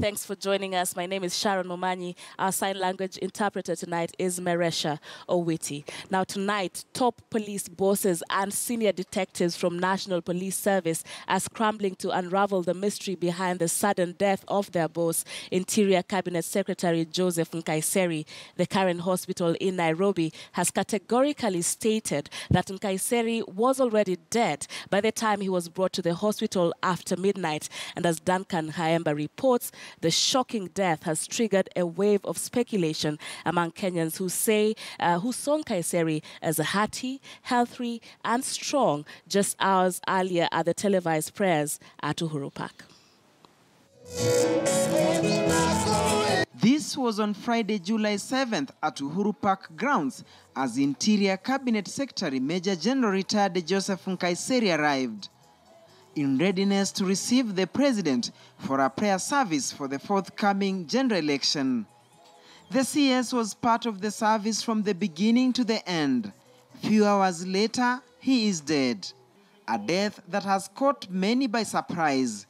Thanks for joining us. My name is Sharon Momanyi. Our sign language interpreter tonight is Meresha Owiti. Now tonight, top police bosses and senior detectives from National Police Service are scrambling to unravel the mystery behind the sudden death of their boss, Interior Cabinet Secretary Joseph Nkaissery. The Karen Hospital in Nairobi has categorically stated that Nkaissery was already dead by the time he was brought to the hospital after midnight. And as Duncan Haemba reports, the shocking death has triggered a wave of speculation among Kenyans who saw Nkaissery as a hearty, healthy and strong just hours earlier at the televised prayers at Uhuru Park. This was on Friday, July 7th at Uhuru Park grounds as Interior Cabinet Secretary Major General retired Joseph Nkaissery arrived in readiness to receive the president for a prayer service for the forthcoming general election. The CS was part of the service from the beginning to the end. Few hours later, he is dead. A death that has caught many by surprise.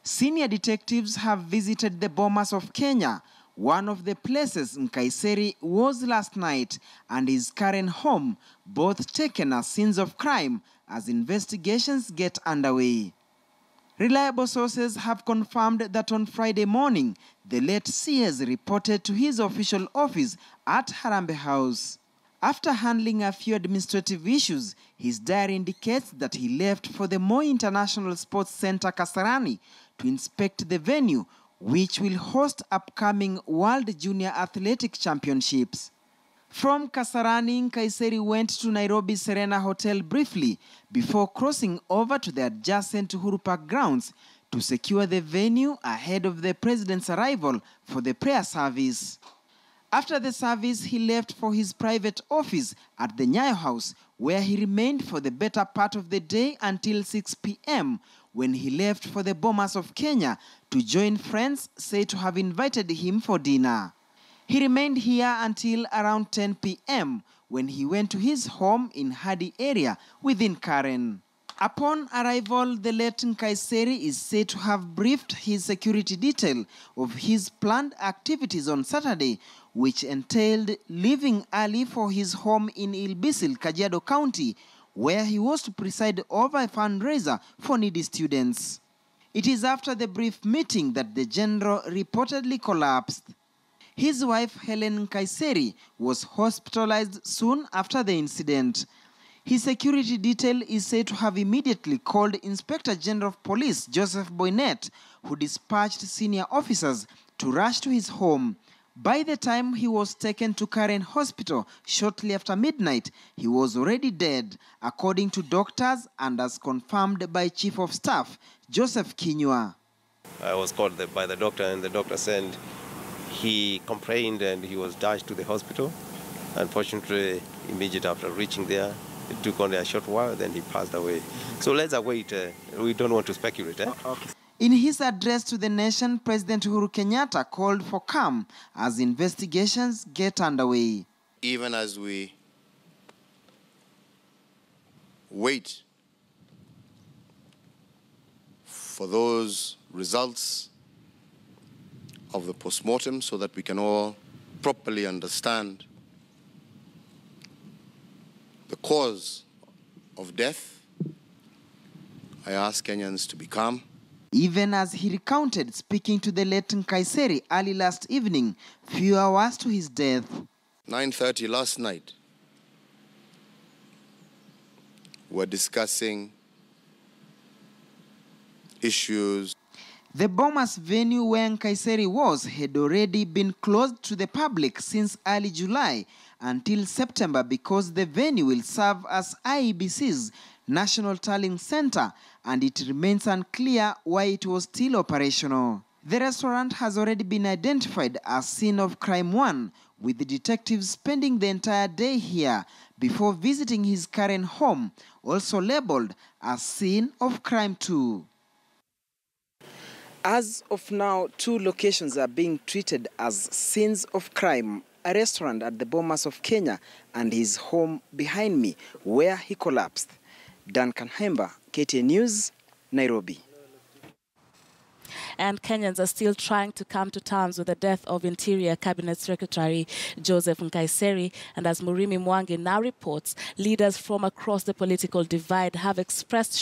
Senior detectives have visited the Bomas of Kenya, one of the places Nkaissery was last night, and his current home, both taken as scenes of crime as investigations get underway. Reliable sources have confirmed that on Friday morning, the late CS reported to his official office at Harambee House. After handling a few administrative issues, his diary indicates that he left for the Moi International Sports Center Kasarani to inspect the venue, which will host upcoming World Junior Athletic Championships. From Kasarani, Nkaissery went to Nairobi Serena Hotel briefly before crossing over to the adjacent Uhuru Park grounds to secure the venue ahead of the president's arrival for the prayer service. After the service, he left for his private office at the Nyayo House, where he remained for the better part of the day until 6 p.m. when he left for the Bomas of Kenya to join friends said to have invited him for dinner. He remained here until around 10 p.m. when he went to his home in Hadi area within Karen. Upon arrival, the late Nkaissery is said to have briefed his security detail of his planned activities on Saturday, which entailed leaving early for his home in Ilbisil, Kajiado County, where he was to preside over a fundraiser for needy students. It is after the brief meeting that the general reportedly collapsed. His wife, Helen Nkaissery, was hospitalized soon after the incident. His security detail is said to have immediately called Inspector General of Police Joseph Boynet, who dispatched senior officers to rush to his home. By the time he was taken to Karen Hospital shortly after midnight, he was already dead, according to doctors and as confirmed by Chief of Staff Joseph Kinyua. I was called by the doctor, and the doctor said he complained and he was dashed to the hospital. Unfortunately, immediately after reaching there, it took only a short while, then he passed away. So let's await. We don't want to speculate. Okay. In his address to the nation, President Uhuru Kenyatta called for calm as investigations get underway. Even as we wait for those results of the postmortem so that we can all properly understand the cause of death, I ask Kenyans to be calm. Even as he recounted speaking to the late Nkaissery early last evening, few hours to his death. 9:30 last night, we're discussing issues. The Bomas venue where Nkaissery was had already been closed to the public since early July until September because the venue will serve as IEBC's National Tallying Center, and it remains unclear why it was still operational. The restaurant has already been identified as scene of crime 1, with the detectives spending the entire day here before visiting his current home, also labeled as scene of crime 2. As of now, 2 locations are being treated as scenes of crime: a restaurant at the Bomas of Kenya and his home behind me, where he collapsed. Duncan Haemba, KTN News, Nairobi. And Kenyans are still trying to come to terms with the death of Interior Cabinet Secretary Joseph Nkaissery. And as Murimi Mwangi now reports, leaders from across the political divide have expressed